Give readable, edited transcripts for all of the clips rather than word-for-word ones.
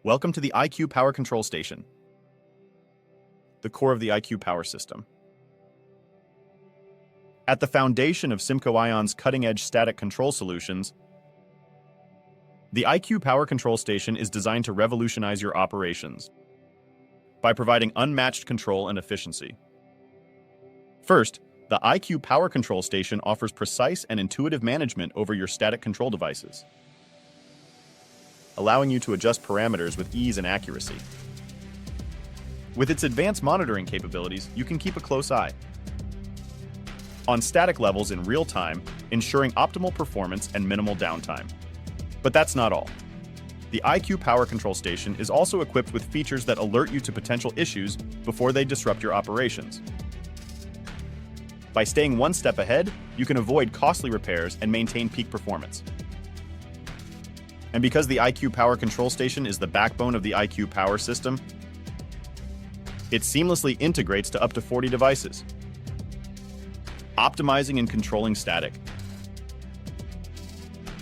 Welcome to the IQ Power Control Station, the core of the IQ power system. At the foundation of Simco-Ion's cutting-edge static control solutions, the IQ Power Control Station is designed to revolutionize your operations by providing unmatched control and efficiency. First, the IQ Power Control Station offers precise and intuitive management over your static control devices, allowing you to adjust parameters with ease and accuracy. With its advanced monitoring capabilities, you can keep a close eye on static levels in real time, ensuring optimal performance and minimal downtime. But that's not all. The IQ Power Control Station is also equipped with features that alert you to potential issues before they disrupt your operations. By staying one step ahead, you can avoid costly repairs and maintain peak performance. And because the IQ Power Control Station is the backbone of the IQ Power system, it seamlessly integrates to up to 40 devices, optimizing and controlling static.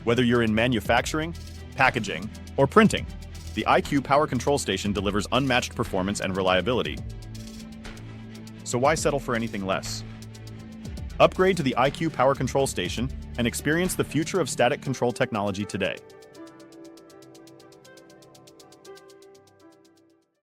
Whether you're in manufacturing, packaging, or printing, the IQ Power Control Station delivers unmatched performance and reliability. So why settle for anything less? Upgrade to the IQ Power Control Station and experience the future of static control technology today.